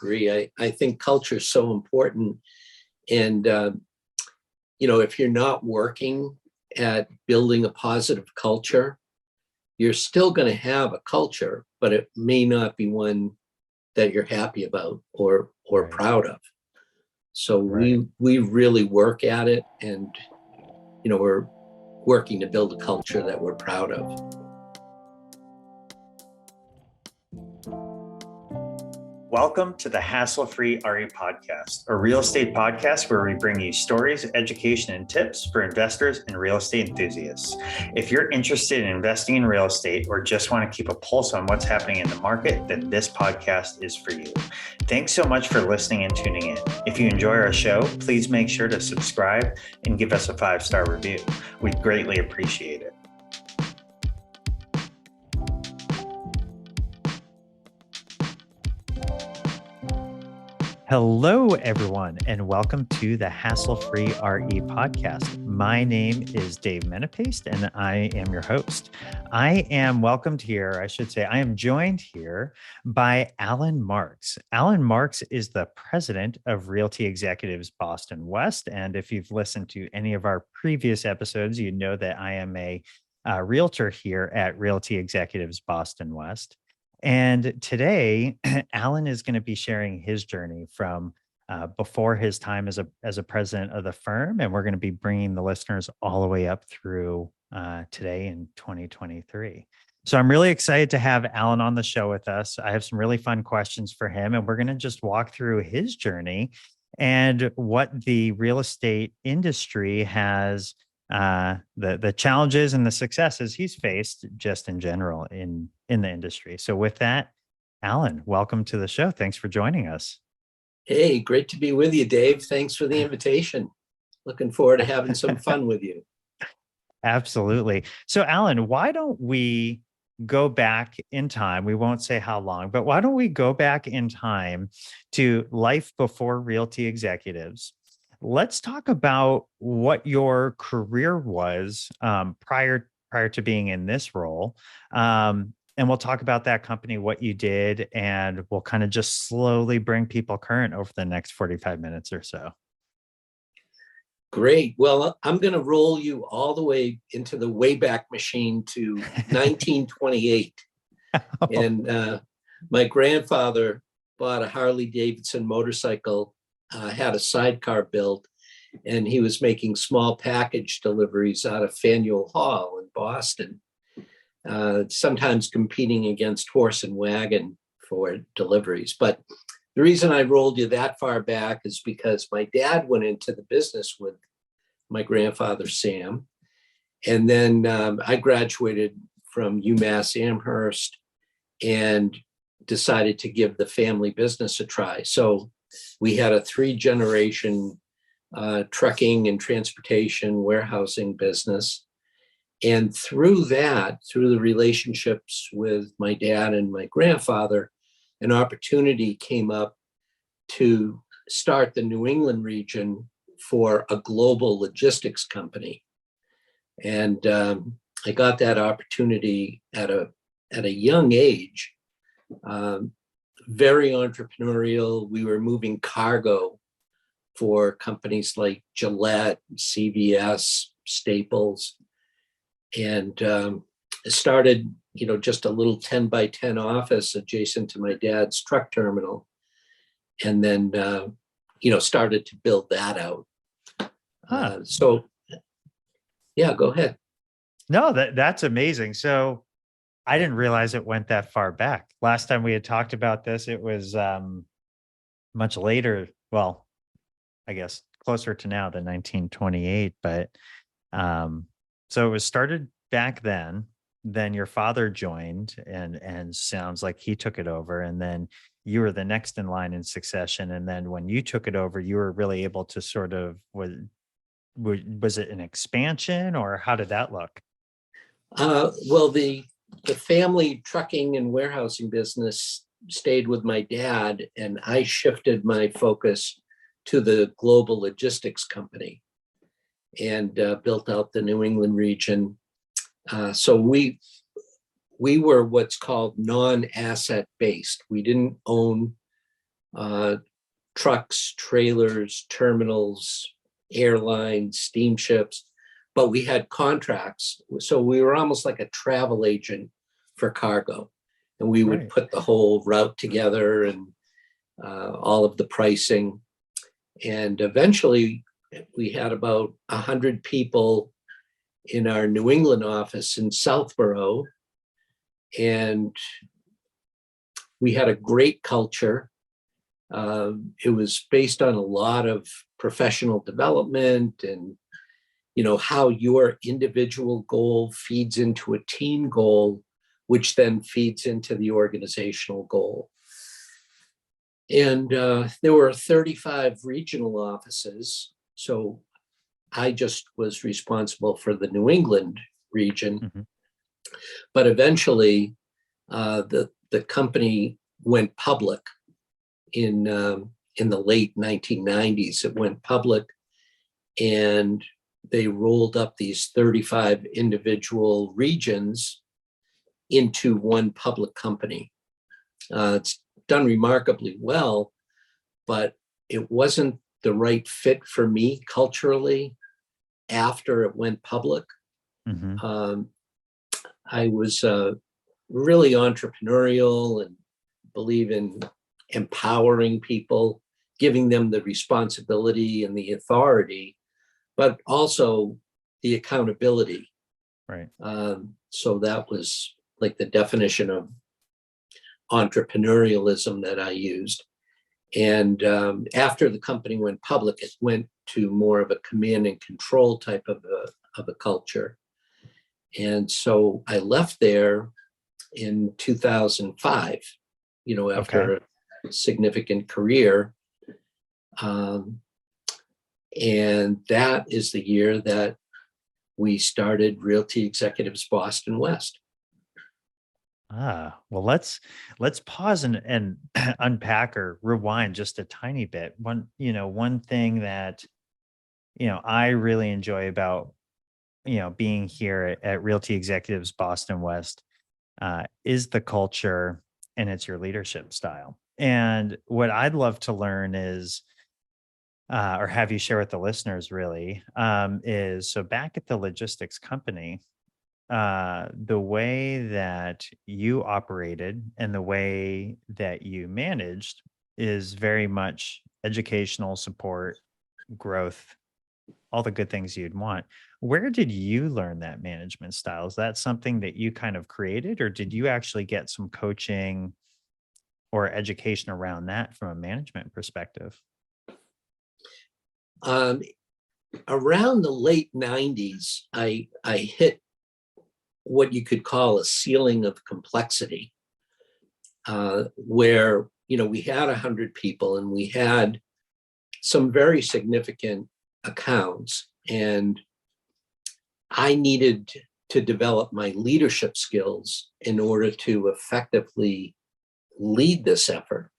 agree. I think culture is so important. And, if you're not working at building a positive culture, you're still going to have a culture, but it may not be one that you're happy about or Right. proud of. So Right. we really work at it, and we're working to build a culture that we're proud of. Welcome to the Hassle-Free RE Podcast, a real estate podcast where we bring you stories, education, and tips for investors and real estate enthusiasts. If you're interested in investing in real estate or just want to keep a pulse on what's happening in the market, then this podcast is for you. Thanks so much for listening and tuning in. If you enjoy our show, please make sure to subscribe and give us a 5-star review. We'd greatly appreciate it. Hello, everyone, and welcome to the Hassle-Free RE Podcast. My name is Dave Menapaste, and I am your host. I am joined here by Alan Marks. Alan Marks is the president of Realty Executives Boston West, and if you've listened to any of our previous episodes, you know that I am a realtor here at Realty Executives Boston West. And today, Alan is going to be sharing his journey from before his time as a president of the firm, and we're going to be bringing the listeners all the way up through today in 2023. So I'm really excited to have Alan on the show with us. I have some really fun questions for him, and we're going to just walk through his journey and what the real estate industry has, the challenges and the successes he's faced just in general in the industry. So with that, Alan, welcome to the show. Thanks for joining us. Hey, great to be with you, Dave. Thanks for the invitation. Looking forward to having some fun with you. Absolutely. So Alan, why don't we go back in time? We won't say how long, but why don't we go back in time to life before Realty Executives? Let's talk about what your career was prior to being in this role. And we'll talk about that company, what you did, and we'll kind of just slowly bring people current over the next 45 minutes or so. Great. Well, I'm going to roll you all the way into the Wayback Machine to 1928. And my grandfather bought a Harley Davidson motorcycle, had a sidecar built, and he was making small package deliveries out of Faneuil Hall in Boston, sometimes competing against horse and wagon for deliveries. But the reason I rolled you that far back is because my dad went into the business with my grandfather, Sam. And then I graduated from UMass Amherst and decided to give the family business a try. So we had a 3-generation trucking and transportation warehousing business. And through the relationships with my dad and my grandfather, an opportunity came up to start the New England region for a global logistics company. And I got that opportunity at a young age, very entrepreneurial. We were moving cargo for companies like Gillette, CVS, Staples. And started, just a little 10 by 10 office adjacent to my dad's truck terminal. And then, started to build that out. So, yeah, go ahead. No, that's amazing. So I didn't realize it went that far back. Last time we had talked about this, it was much later. Well, I guess closer to now than 1928, but so it was started back then. Then your father joined, and sounds like he took it over, and then you were the next in line in succession. And then when you took it over, you were really able to sort of was it an expansion, or how did that look? Well, the family trucking and warehousing business stayed with my dad, and I shifted my focus to the global logistics company and built out the New England region. So we were what's called non-asset based. We didn't own trucks, trailers, terminals, airlines, steamships, but we had contracts. So we were almost like a travel agent for cargo. And we would put the whole route together and all of the pricing. And eventually we had about 100 people in our New England office in Southborough. And we had a great culture. It was based on a lot of professional development and, how your individual goal feeds into a team goal, which then feeds into the organizational goal. And there were 35 regional offices. So I just was responsible for the New England region. Mm-hmm. But eventually the company went public in the late 1990s. It went public and they rolled up these 35 individual regions into one public company. It's done remarkably well, but it wasn't the right fit for me culturally after it went public. Mm-hmm. I was really entrepreneurial and believe in empowering people, giving them the responsibility and the authority, but also the accountability. Right. So that was like the definition of entrepreneurialism that I used. And after the company went public, it went to more of a command and control type of a culture. And so I left there in 2005, after a significant career. And that is the year that we started Realty Executives Boston West. Well, let's pause and unpack or rewind just a tiny bit. One thing that, I really enjoy about, being here at Realty Executives Boston West is the culture and it's your leadership style. And what I'd love to learn is, or have you share with the listeners really, is so back at the logistics company, the way that you operated and the way that you managed is very much educational support, growth, all the good things you'd want. Where did you learn that management style? Is that something that you kind of created, or did you actually get some coaching or education around that from a management perspective? Around the late 90s, I hit what you could call a ceiling of complexity, where, we had 100 people and we had some very significant accounts, and I needed to develop my leadership skills in order to effectively lead this effort.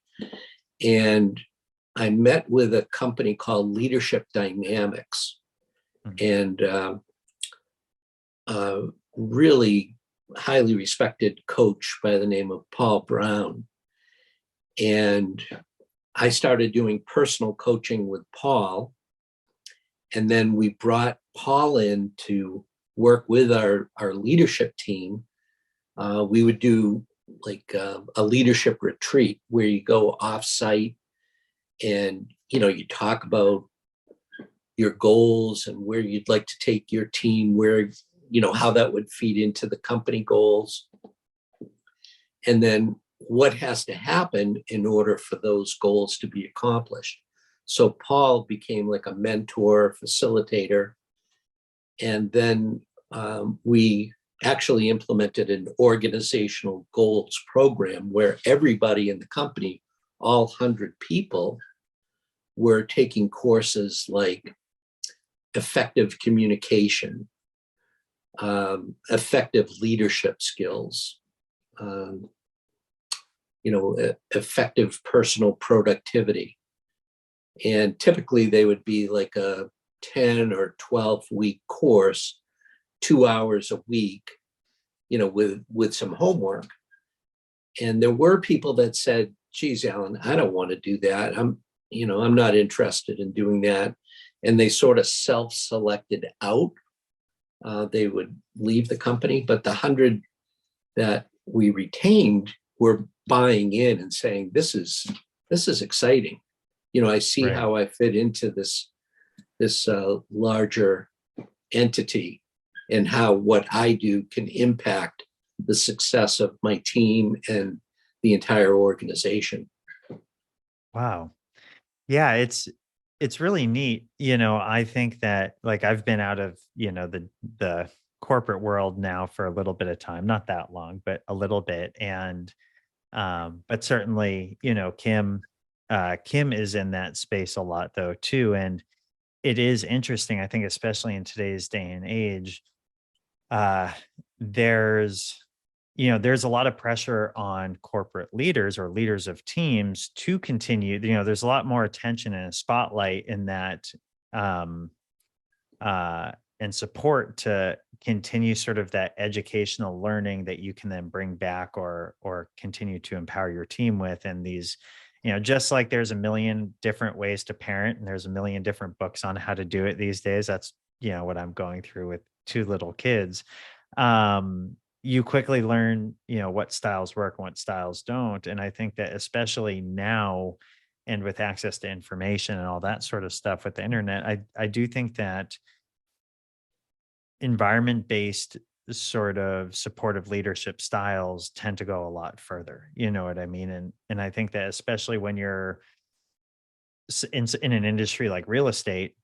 And I met with a company called Leadership Dynamics, and really highly respected coach by the name of Paul Brown. And I started doing personal coaching with Paul. And then we brought Paul in to work with our leadership team. We would do like a leadership retreat where you go off-site and, you talk about your goals and where you'd like to take your team, where, how that would feed into the company goals. And then what has to happen in order for those goals to be accomplished. So Paul became like a mentor, facilitator. And then we actually implemented an organizational goals program where everybody in the company, all 100 people, were taking courses like effective communication, effective leadership skills, effective personal productivity. And typically they would be like a 10 or 12 week course, 2 hours a week, with some homework. And there were people that said, geez, Alan, I don't want to do that. I'm not interested in doing that. And they sort of self-selected out. They would leave the company, but the 100 that we retained were buying in and saying, this is exciting. I see Right. how I fit into this larger entity, and how what I do can impact the success of my team and the entire organization. Wow. Yeah, it's really neat. I think that, like, I've been out of, the corporate world now for a little bit of time, not that long, but a little bit. And but certainly, Kim is in that space a lot though too. And it is interesting, I think, especially in today's day and age, uh, there's there's a lot of pressure on corporate leaders or leaders of teams to continue. There's a lot more attention and a spotlight in that, um, and support to continue sort of that educational learning that you can then bring back or continue to empower your team with. And these, just like there's a million different ways to parent and there's a million different books on how to do it these days. That's what I'm going through with two little kids. You quickly learn, what styles work and what styles don't. And I think that especially now, and with access to information and all that sort of stuff with the internet, I do think that environment-based sort of supportive leadership styles tend to go a lot further. You know what I mean? And I think that especially when you're in an industry like real estate,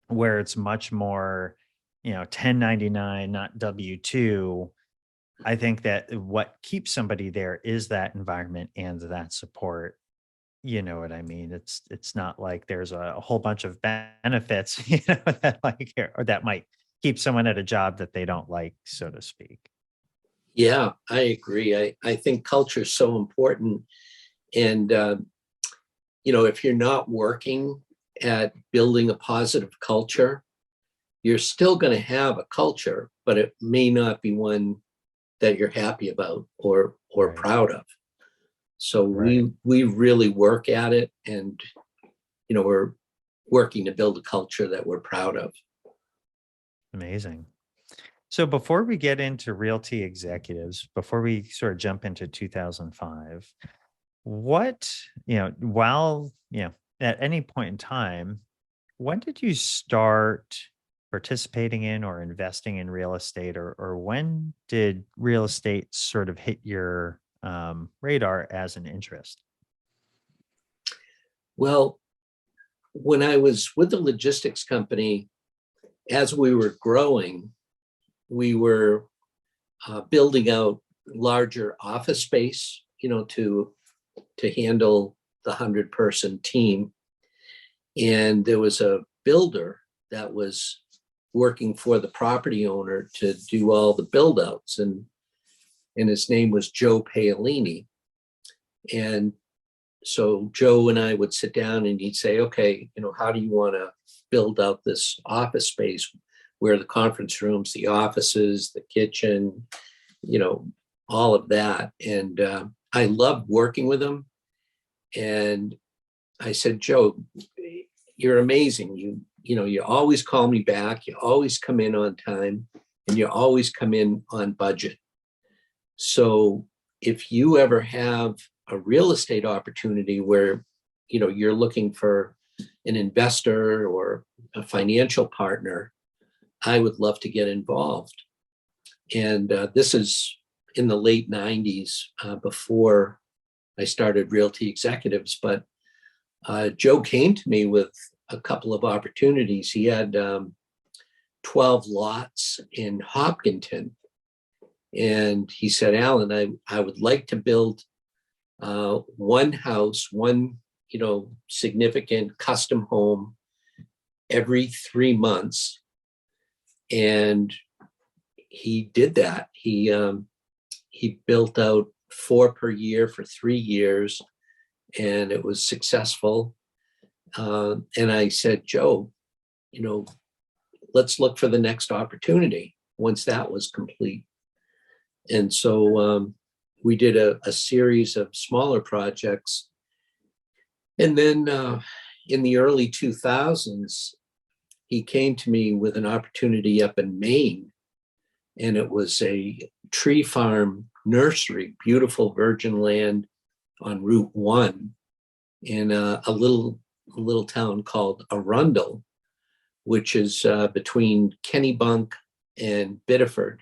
where it's much more, 1099, not W-2. I think that what keeps somebody there is that environment and that support. You know what I mean? It's not like there's a whole bunch of benefits, that like or that might keep someone at a job that they don't like, so to speak. Yeah, I agree. I think culture is so important. And, if you're not working at building a positive culture, you're still going to have a culture, but it may not be one that you're happy about or Right. proud of. So Right. we really work at it, and we're working to build a culture that we're proud of. Amazing. So before we get into Realty Executives, before we sort of jump into 2005, what, while, at any point in time, when did you start participating in or investing in real estate, or when did real estate sort of hit your radar as an interest? Well, when I was with the logistics company, as we were growing, we were building out larger office space, to handle the 100-person team. And there was a builder that was working for the property owner to do all the build outs, and his name was Joe Paolini. And so Joe and I would sit down and he'd say, okay, how do you want to build out this office space, where the conference rooms, the offices, the kitchen, all of that. And I loved working with him. And I said, Joe, you're amazing. You always call me back. You always come in on time, and you always come in on budget. So if you ever have a real estate opportunity where, you're looking for an investor or a financial partner, I would love to get involved. And this is in the late 90s, before I started Realty Executives. But Joe came to me with a couple of opportunities. He had 12 lots in Hopkinton. And he said, Alan, I would like to build one house, one, significant custom home every 3 months. And he did that. He built out 4 per year for 3 years, and it was successful. And I said, Joe, let's look for the next opportunity once that was complete. And so we did a series of smaller projects. And then in the early 2000s, he came to me with an opportunity up in Maine, and it was a tree farm nursery, beautiful virgin land on Route 1 in a little town called Arundel, which is between Kennebunk and Biddeford.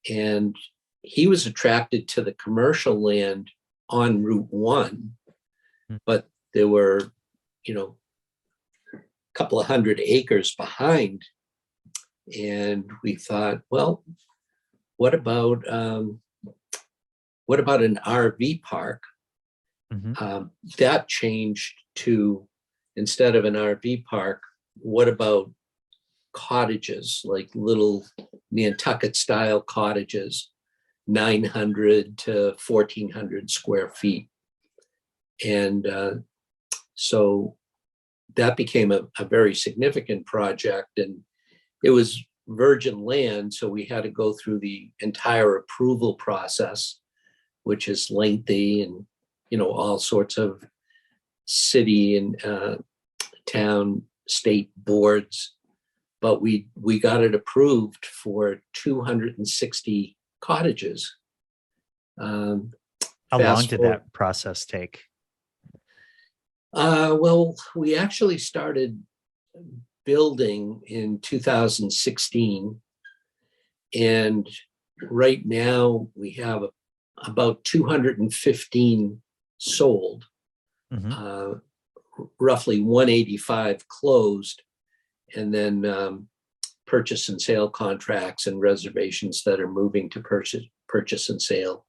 And he was attracted to the commercial land on Route 1, but there were, a couple of hundred acres behind. And we thought, well, what about an RV park? That changed to, instead of an RV park, what about cottages, like little Nantucket style cottages, 900 to 1,400 square feet. And so that became a very significant project, and it was virgin land. So we had to go through the entire approval process, which is lengthy, and, all sorts of city and town, state boards. But we got it approved for 260 cottages. How long did that process take? Well, we actually started building in 2016, and right now we have about 215 sold, roughly 185 closed, and then purchase and sale contracts and reservations that are moving to purchase and sale,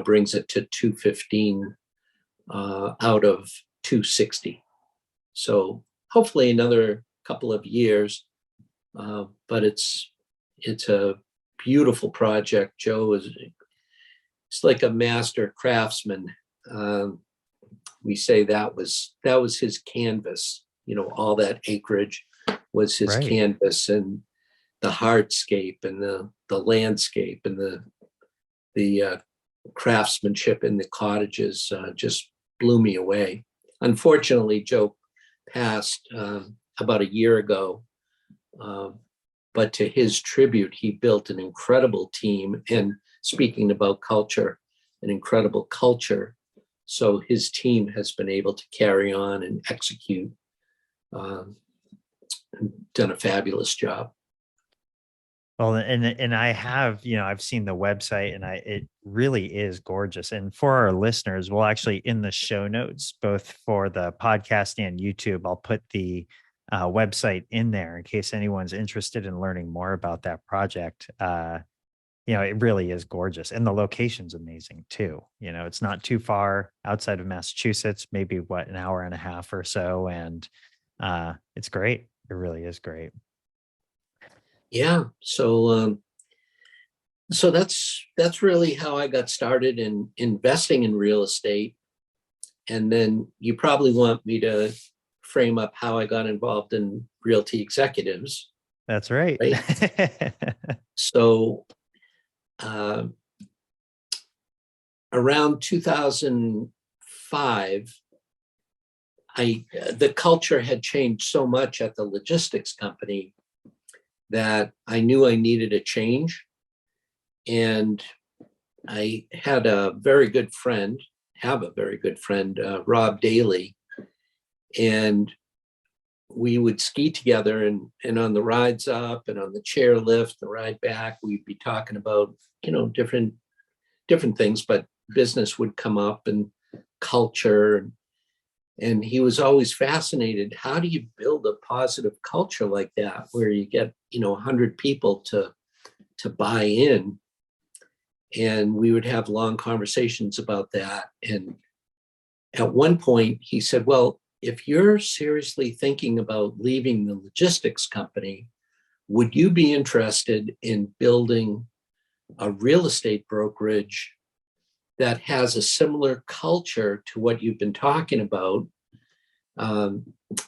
brings it to 215 out of 260. So hopefully another couple of years, but it's a beautiful project. Joe it's like a master craftsman. We say that was his canvas. All that acreage was his canvas, and the hardscape and the landscape and the craftsmanship in the cottages just blew me away. Unfortunately, Joe passed about a year ago, but to his tribute, he built an incredible team. And speaking about culture, an incredible culture. So his team has been able to carry on and execute, and done a fabulous job. Well, and I have, I've seen the website, and it really is gorgeous. And for our listeners, we'll actually, in the show notes, both for the podcast and YouTube, I'll put the website in there in case anyone's interested in learning more about that project. It really is gorgeous, and the location's amazing too. It's not too far outside of Massachusetts, maybe an hour and a half or so, and it's great. It really is great. Yeah. So that's really how I got started in investing in real estate. And then you probably want me to frame up how I got involved in Realty Executives. That's right. So around 2005, the culture had changed so much at the logistics company that I knew I needed a change. And I had a very good friend, Rob Daly, and we would ski together, and on the rides up and on the chairlift, the ride back, we'd be talking about, different things, but business would come up and culture. And he was always fascinated. How do you build a positive culture like that, where you get, 100 people to buy in? And we would have long conversations about that. And at one point he said, well, if you're seriously thinking about leaving the logistics company, would you be interested in building a real estate brokerage that has a similar culture to what you've been talking about?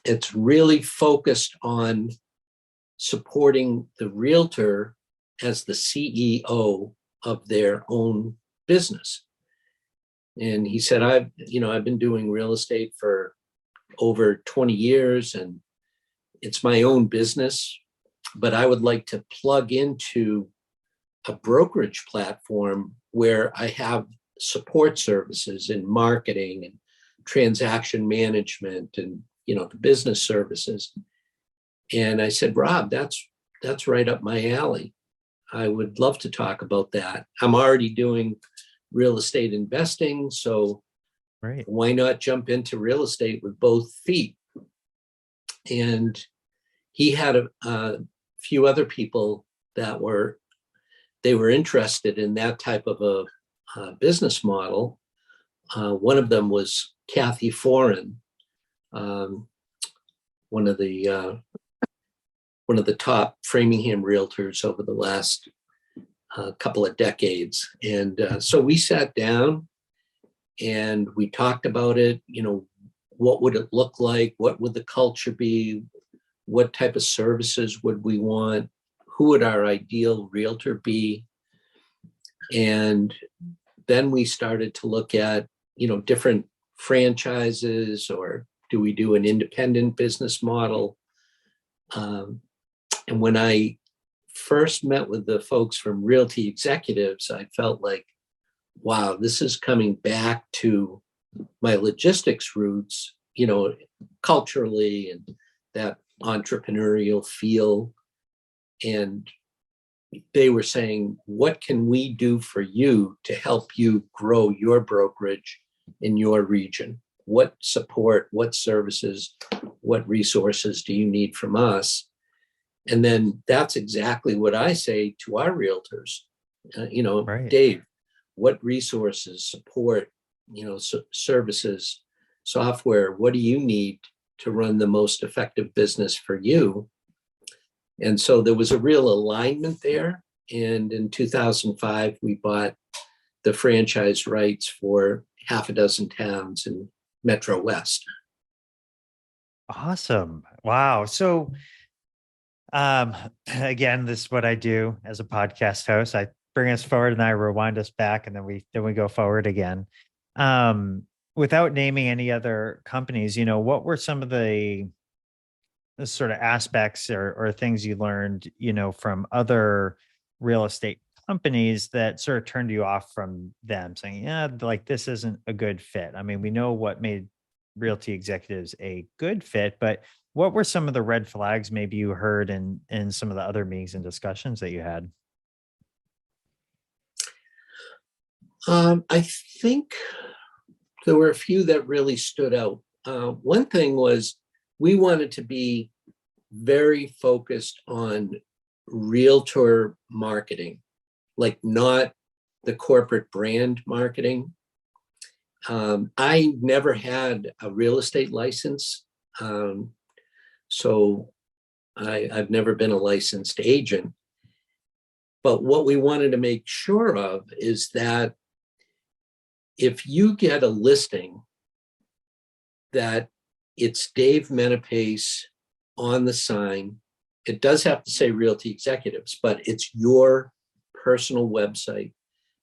It's really focused on supporting the realtor as the CEO of their own business. And he said, I've been doing real estate for over 20 years and it's my own business, but I would like to plug into a brokerage platform where I have support services in marketing and transaction management and, the business services. And I said, Rob, that's right up my alley. I would love to talk about that. I'm already doing real estate investing, so Right. why not jump into real estate with both feet? And he had a few other people that were interested in that type of a business model. One of them was Kathy Foreign, one of the top Framingham realtors over the last couple of decades. And so we sat down and we talked about it. What would it look like? What would the culture be? What type of services would we want? Who would our ideal realtor be? And then we started to look at, different franchises, or do we do an independent business model? And when I first met with the folks from Realty Executives, I felt like, wow, this is coming back to my logistics roots, culturally, and that entrepreneurial feel. And they were saying, what can we do for you to help you grow your brokerage in your region? What support, what services, what resources do you need from us? And then that's exactly what I say to our realtors. Right. Dave, what resources, support, services, software, what do you need to run the most effective business for you? And so there was a real alignment there. And in 2005, we bought the franchise rights for half a dozen towns in Metro West. Awesome. Wow. So, again, this is what I do as a podcast host. I bring us forward and I rewind us back, and then we go forward again. Without naming any other companies, what were some of the sort of aspects or things you learned, from other real estate companies that sort of turned you off from them, saying, yeah, like this isn't a good fit? I mean, we know what made Realty Executives a good fit, but what were some of the red flags maybe you heard in some of the other meetings and discussions that you had? I think there were a few that really stood out. One thing was we wanted to be very focused on realtor marketing, like not the corporate brand marketing. I never had a real estate license, so I've never been a licensed agent. But what we wanted to make sure of is that if you get a listing, that it's Dave Menapace on the sign. It does have to say Realty Executives, but it's your personal website.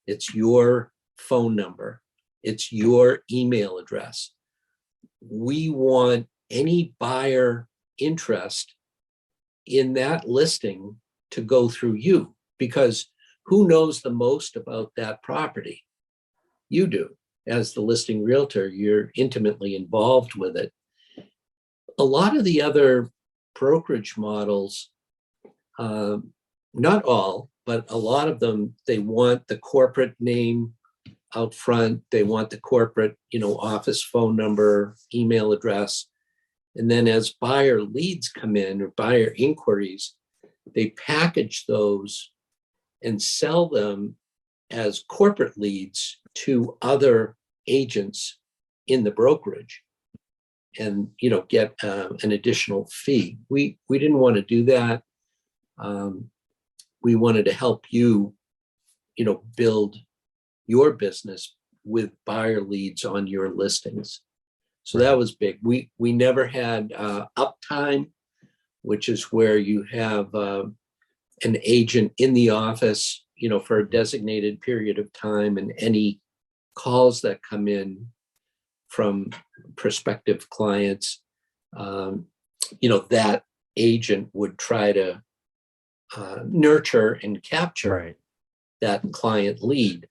It's your phone number. It's your email address. We want any buyer interest in that listing to go through you, because who knows the most about that property? You do. As the listing realtor, you're intimately involved with it. A lot of the other brokerage models, not all, but a lot of them, they want the corporate name out front. They want the corporate, office phone number, email address. And then as buyer leads come in, or buyer inquiries, they package those and sell them as corporate leads to other agents in the brokerage, and get an additional fee. We didn't want to do that. We wanted to help you, build your business with buyer leads on your listings. So that was big. We never had uptime, which is where you have an agent in the office for a designated period of time, and any calls that come in from prospective clients, that agent would try to nurture and capture that client lead.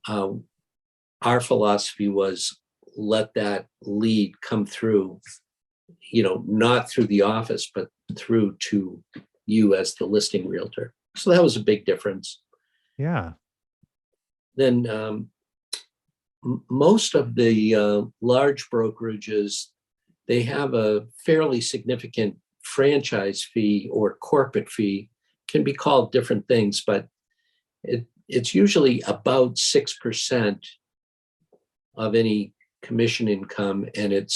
Our philosophy was let that lead come through, not through the office, but through to you as the listing realtor. So that was a big difference. Yeah. Then most of the large brokerages, they have a fairly significant franchise fee or corporate fee, can be called different things, but it's usually about 6% of any commission income, and it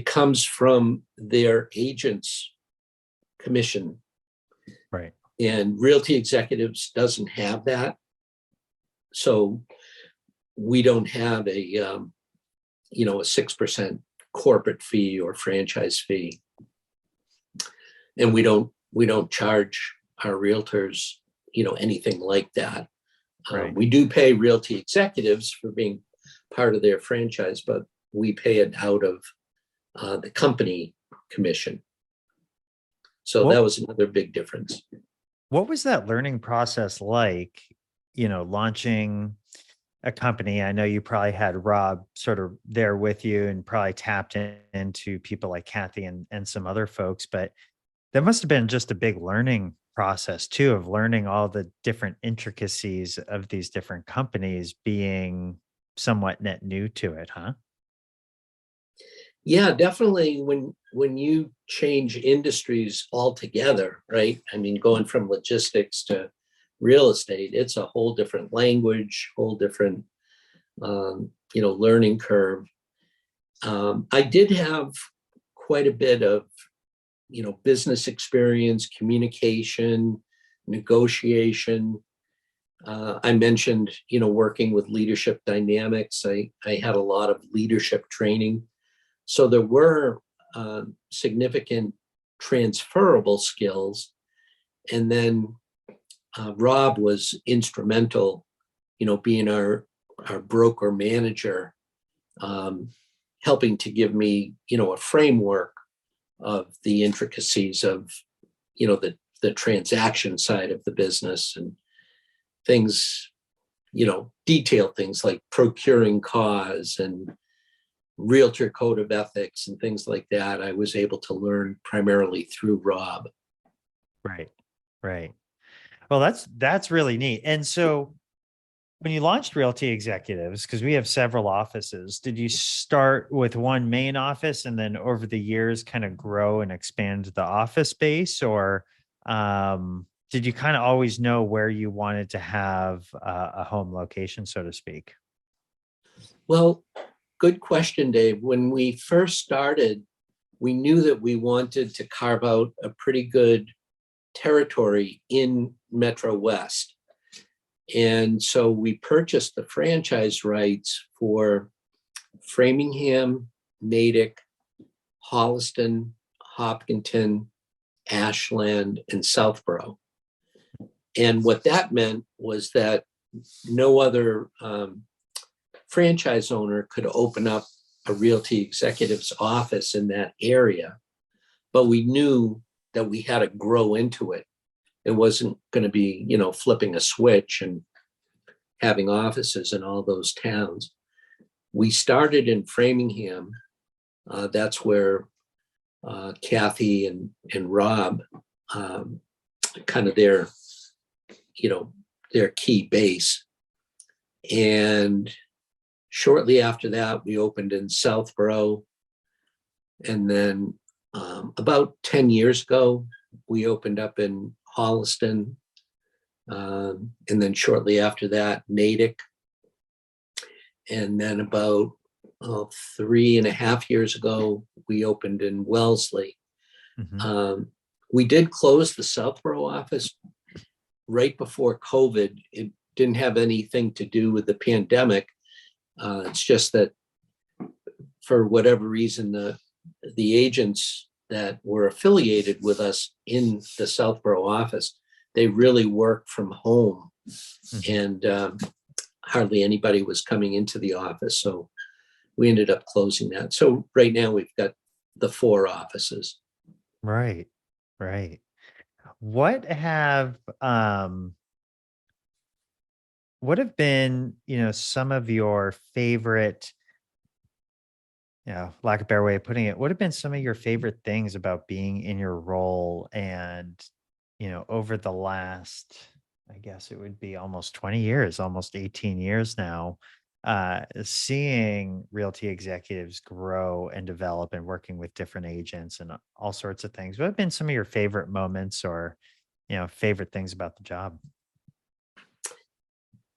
comes from their agent's commission. Right. And Realty Executives doesn't have that, so we don't have a 6% corporate fee or franchise fee, and we don't charge our realtors anything like that. Right. We do pay Realty Executives for being part of their franchise, but we pay it out of the company commission. So that was another big difference. What was that learning process like, launching a company? I know you probably had Rob sort of there with you and probably tapped into people like Kathy and some other folks, but that must have been just a big learning process too, of learning all the different intricacies of these different companies, being somewhat net new to it, huh? Yeah, definitely. When you change industries altogether, right? I mean, going from logistics to real estate, it's a whole different language, whole different, learning curve. I did have quite a bit of, business experience, communication, negotiation. I mentioned, working with leadership dynamics. I had a lot of leadership training. So there were significant transferable skills. And then Rob was instrumental, being our broker manager, helping to give me, a framework of the intricacies of, the transaction side of the business, and things, detailed things like procuring cause and realtor code of ethics and things like that. I was able to learn primarily through Rob. Right. Right. Well, that's really neat. And so when you launched Realty Executives, because we have several offices, did you start with one main office and then over the years kind of grow and expand the office space? Or did you kind of always know where you wanted to have a home location, so to speak? Well, good question, Dave. When we first started, we knew that we wanted to carve out a pretty good territory in Metro West. And so we purchased the franchise rights for Framingham, Natick, Holliston, Hopkinton, Ashland, and Southborough. And what that meant was that no other franchise owner could open up a Realty Executives office in that area. But we knew that we had to grow into it. It wasn't going to be, flipping a switch and having offices in all those towns. We started in Framingham. That's where Kathy and Rob, kind of their key base. And shortly after that, we opened in Southborough. And then about 10 years ago, we opened up in Holliston. And then shortly after that, Natick. And then about 3.5 years ago, we opened in Wellesley. Mm-hmm. We did close the Southborough office right before COVID. It didn't have anything to do with the pandemic. It's just that for whatever reason, the agents that were affiliated with us in the Southborough office they really worked from home, Mhm. and hardly anybody was coming into the office. So we ended up closing that. So right now we've got the 4 offices. Right. Right. What have um what have been, some of your favorite, lack of a better way of putting it, what have been some of your favorite things about being in your role and, over the last, I guess it would be almost 20 years, almost 18 years now, seeing realty executives grow and develop and working with different agents and all sorts of things. What have been some of your favorite moments or, favorite things about the job?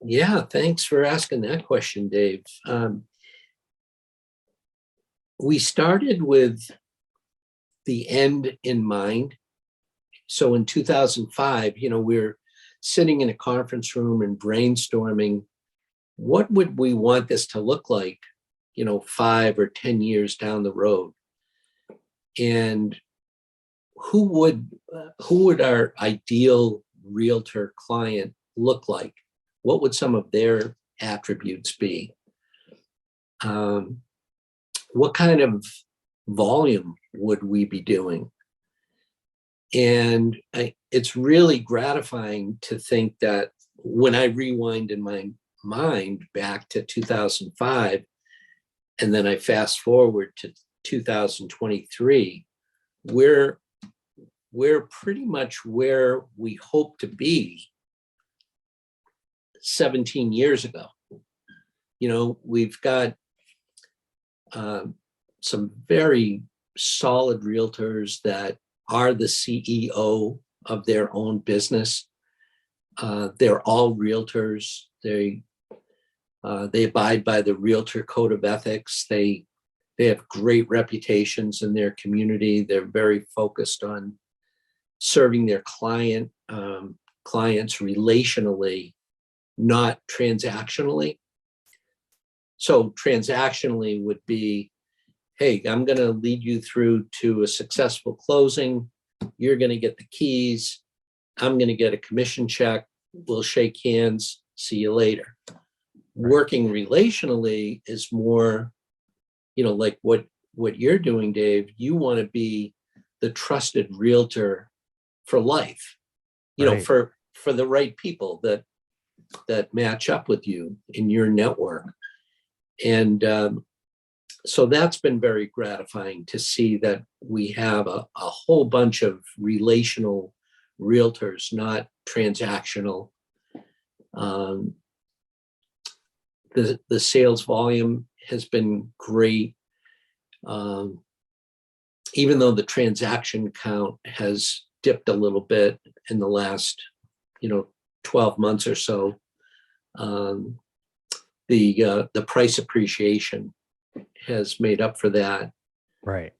Yeah, thanks for asking that question, Dave. We started with the end in mind. So in 2005, we're sitting in a conference room and brainstorming, what would we want this to look like, 5 or 10 years down the road? And who would our ideal realtor client look like? What would some of their attributes be? Um, what kind of volume would we be doing? And it's really gratifying to think that when I rewind in my mind back to 2005, and then I fast forward to 2023, we're pretty much where we hope to be 17 years ago. We've got some very solid realtors that are the CEO of their own business. They're all realtors. They abide by the realtor code of ethics. They have great reputations in their community. They're very focused on serving their clients relationally, not transactionally. So transactionally would be, hey, I'm going to lead you through to a successful closing. You're going to get the keys. I'm going to get a commission check. We'll shake hands. See you later. Right. Working relationally is more, like what you're doing, Dave. You want to be the trusted realtor for life, Right. for the right people that match up with you in your network. And so that's been very gratifying to see that we have a whole bunch of relational realtors, not transactional. The sales volume has been great. Even though the transaction count has dipped a little bit in the last, 12 months or so, the price appreciation has made up for that. Right.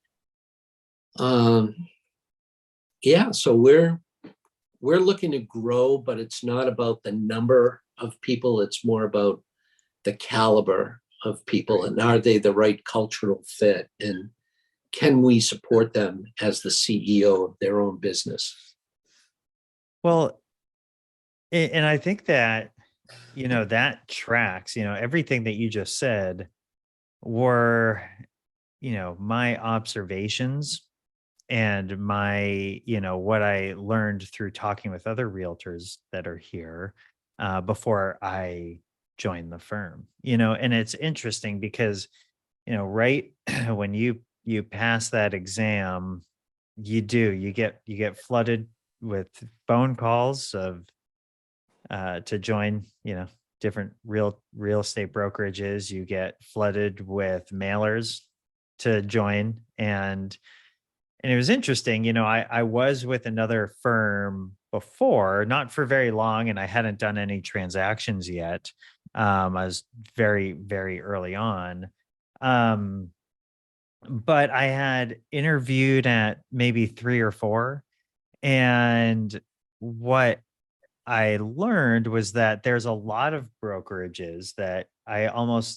Yeah, so we're looking to grow, but it's not about the number of people. It's more about the caliber of people, Right. and are they the right cultural fit, and can we support them as the CEO of their own business? Well, and I think that, that tracks, everything that you just said were, my observations and my, what I learned through talking with other realtors that are here before I joined the firm, and it's interesting because, right when you pass that exam, you get flooded with phone calls of to join, different real estate brokerages. You get flooded with mailers to join, and it was interesting. I was with another firm before, not for very long, and I hadn't done any transactions yet. I was very, very early on. Um, but I had interviewed at maybe three or four. And what I learned was that there's a lot of brokerages that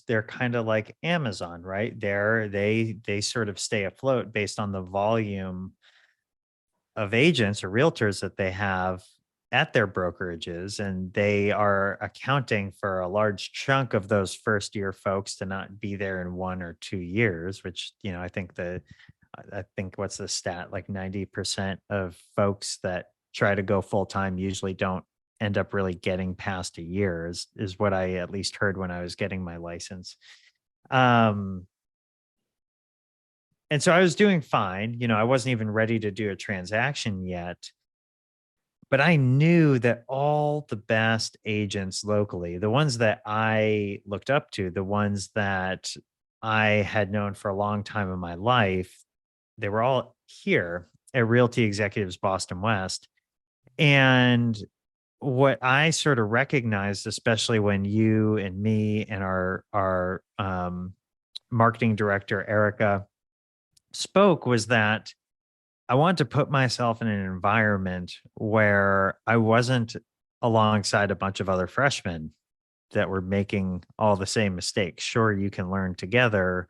they're kind of like Amazon, right? They sort of stay afloat based on the volume of agents or realtors that they have at their brokerages, and they are accounting for a large chunk of those first year folks to not be there in 1 or 2 years, which, I think what's the stat, like 90% of folks that try to go full time usually don't end up really getting past a year, is what I at least heard when I was getting my license. Um, and so I was doing fine. I wasn't even ready to do a transaction yet, but I knew that all the best agents locally, the ones that I looked up to, the ones that I had known for a long time in my life, they were all here at Realty Executives Boston West. And what I sort of recognized, especially when you and me and our marketing director Erica spoke, was that I wanted to put myself in an environment where I wasn't alongside a bunch of other freshmen that were making all the same mistakes. Sure, you can learn together,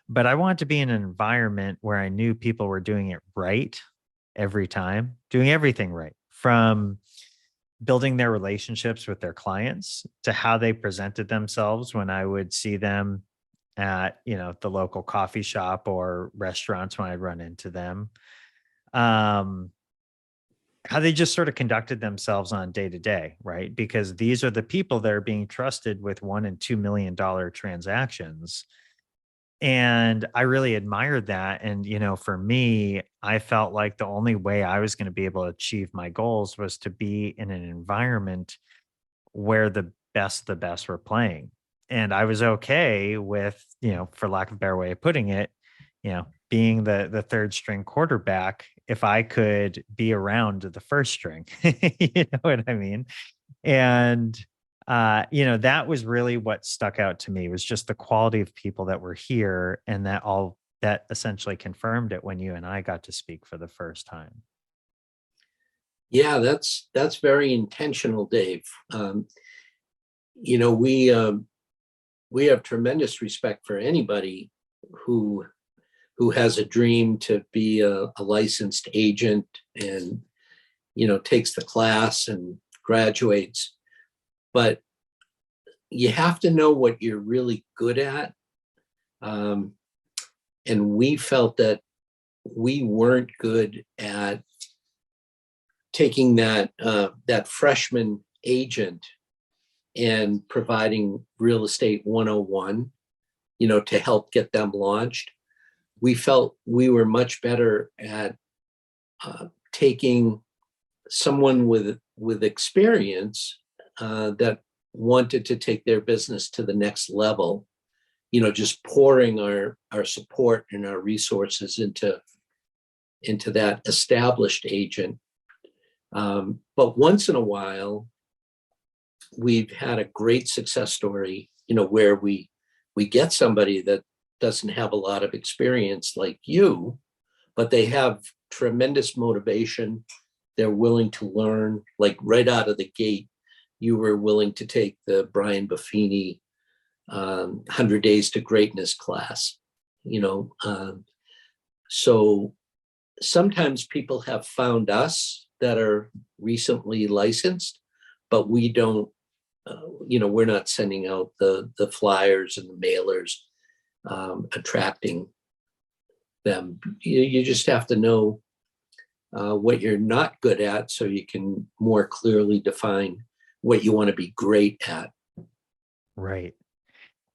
but I wanted to be in an environment where I knew people were doing it right every time, doing everything right, from building their relationships with their clients to how they presented themselves when I would see them at, the local coffee shop or restaurants when I'd run into them. Um, how they just sort of conducted themselves on day to day, right? Because these are the people that are being trusted with $1 and $2 million transactions. And I really admired that. And, for me, I felt like the only way I was going to be able to achieve my goals was to be in an environment where the best were playing. And I was okay with, for lack of a better way of putting it, being the third string quarterback if I could be around the first string. You know what I mean? And that was really what stuck out to me, was just the quality of people that were here, and that essentially confirmed it when you and I got to speak for the first time. Yeah, that's very intentional, Dave. You know, we have tremendous respect for anybody who has a dream to be a licensed agent and takes the class and graduates. But you have to know what you're really good at. Um, and we felt that we weren't good at taking that freshman agent and providing real estate 101, to help get them launched. We felt we were much better at taking someone with experience that wanted to take their business to the next level, just pouring our support and our resources into that established agent. But once in a while, we've had a great success story, where we get somebody that doesn't have a lot of experience like you, but they have tremendous motivation. They're willing to learn. Like right out of the gate, you were willing to take the Brian Buffini 100 Days to Greatness class, so sometimes people have found us that are recently licensed, but we don't, we're not sending out the flyers and the mailers, attracting them. You just have to know what you're not good at so you can more clearly define what you want to be great at. Right.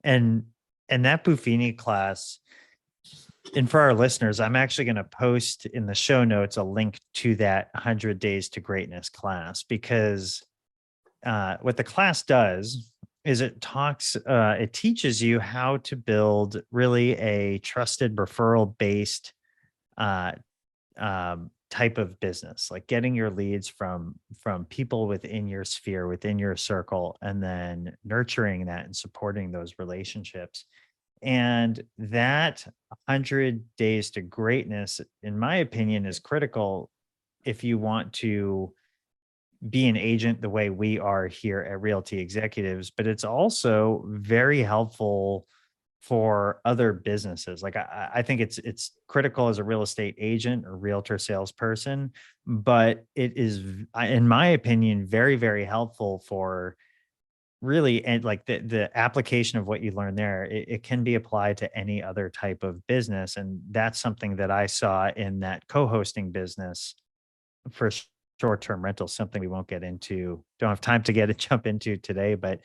And that Buffini class, and for our listeners, I'm actually going to post in the show notes a link to that 100 Days to Greatness class, because what the class does is it teaches you how to build really a trusted referral based type of business, like getting your leads from people within your sphere, within your circle, and then nurturing that and supporting those relationships. And that 100 Days to Greatness, in my opinion, is critical if you want to be an agent the way we are here at Realty Executives, but it's also very helpful for other businesses. Like I think it's critical as a real estate agent or realtor salesperson, but it is, in my opinion, very, very helpful for really, and like the application of what you learn there, it can be applied to any other type of business. And that's something that I saw in that co-hosting business for short-term rentals, something we won't get into, don't have time to jump into today, but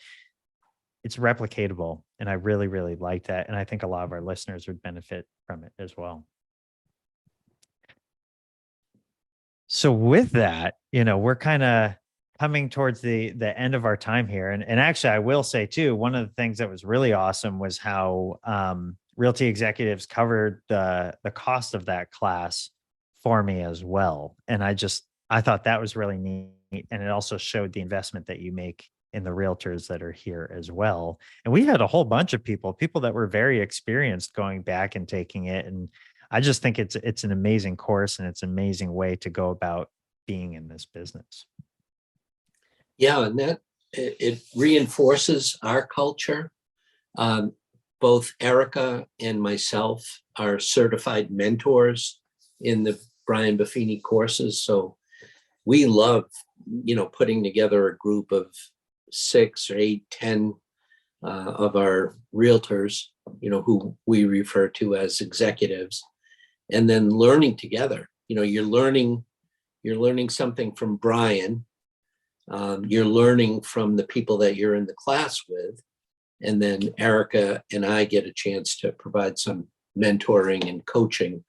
it's replicatable. And I really, really like that. And I think a lot of our listeners would benefit from it as well. So with that, we're kind of coming towards the end of our time here. And actually I will say too, one of the things that was really awesome was how Realty Executives covered the cost of that class for me as well. And I thought that was really neat. And it also showed the investment that you make in the realtors that are here as well. And we had a whole bunch of people that were very experienced going back and taking it. And I just think it's an amazing course, and it's an amazing way to go about being in this business. Yeah, and that it reinforces our culture. Both Erica and myself are certified mentors in the Brian Buffini courses. So we love, putting together a group of 6 or 8, 10 of our realtors, who we refer to as executives, and then learning together. You're learning something from Brian. You're learning from the people that you're in the class with. And then Erica and I get a chance to provide some mentoring and coaching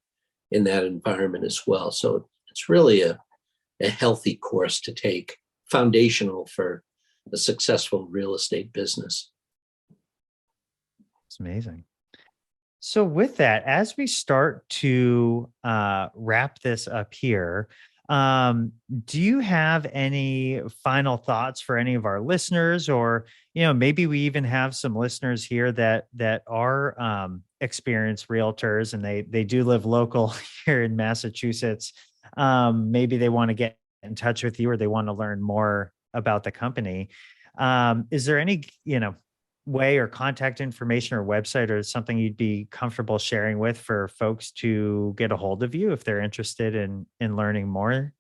in that environment as well. So it's really a healthy course to take, foundational for a successful real estate business. It's amazing. So with that, as we start to wrap this up here, do you have any final thoughts for any of our listeners? Or, maybe we even have some listeners here that are experienced realtors, and they do live local here in Massachusetts. Maybe they want to get in touch with you, or they want to learn more about the company. Is there any, way or contact information or website or something you'd be comfortable sharing with for folks to get a hold of you if they're interested in learning more?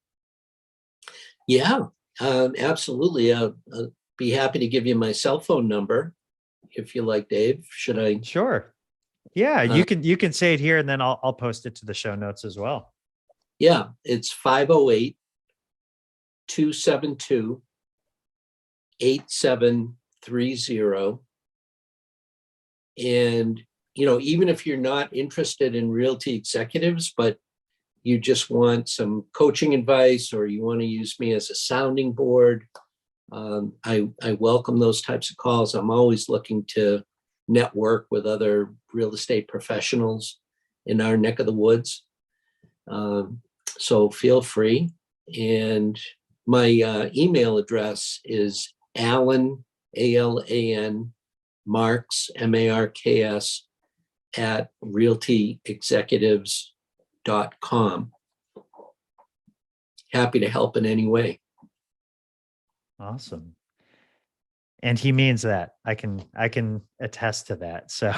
Yeah, absolutely. I'll be happy to give you my cell phone number if you like, Dave. Should I? Sure. Yeah, you can say it here, and then I'll post it to the show notes as well. Yeah, it's 508-272-8730. And, even if you're not interested in Realty Executives, but you just want some coaching advice, or you want to use me as a sounding board, I welcome those types of calls. I'm always looking to network with other real estate professionals in our neck of the woods. So feel free. And my email address is Alan, ALAN, Marks, MARKS, at realtyexecutives.com. Happy to help in any way. Awesome. And he means that. I can attest to that. So,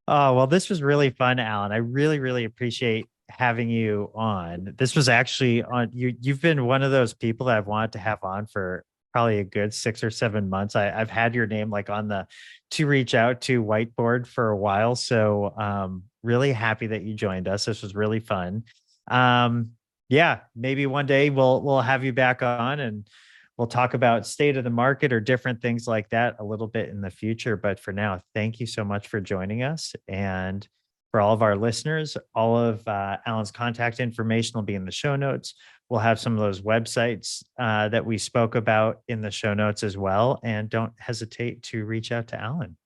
oh, well, this was really fun, Alan. I really, really appreciate having you on. This was actually you've been one of those people that I've wanted to have on for probably a good 6 or 7 months. I've had your name like on the to reach out to whiteboard for a while. So really happy that you joined us. This was really fun. Yeah, maybe one day we'll have you back on, and we'll talk about state of the market or different things like that a little bit in the future. But for now, thank you so much for joining us. And for all of our listeners, all of Alan's contact information will be in the show notes. We'll have some of those websites that we spoke about in the show notes as well. And don't hesitate to reach out to Alan.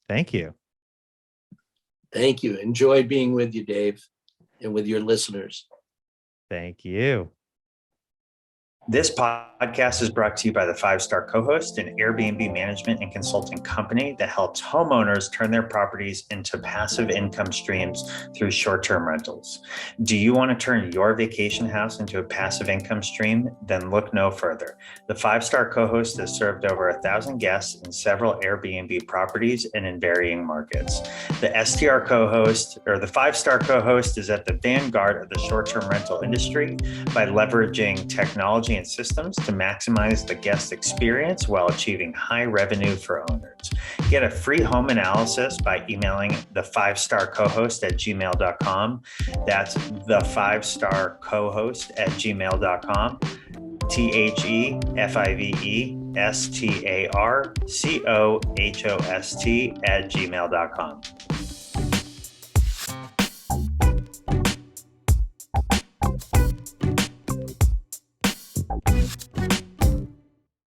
Thank you. Thank you. Enjoyed being with you, Dave, and with your listeners. Thank you. This podcast is brought to you by the 5-Star Co-Host, an Airbnb management and consulting company that helps homeowners turn their properties into passive income streams through short-term rentals. Do you want to turn your vacation house into a passive income stream? Then look no further. The 5-Star Co-Host has served over 1,000 guests in several Airbnb properties and in varying markets. The 5-Star Co-Host is at the vanguard of the short-term rental industry by leveraging technology and systems to maximize the guest experience while achieving high revenue for owners. Get a free home analysis by emailing the 5-Star Co-Host at gmail.com. That's the 5-Star Co-Host at gmail.com. THEFIVESTARCOHOST at gmail.com.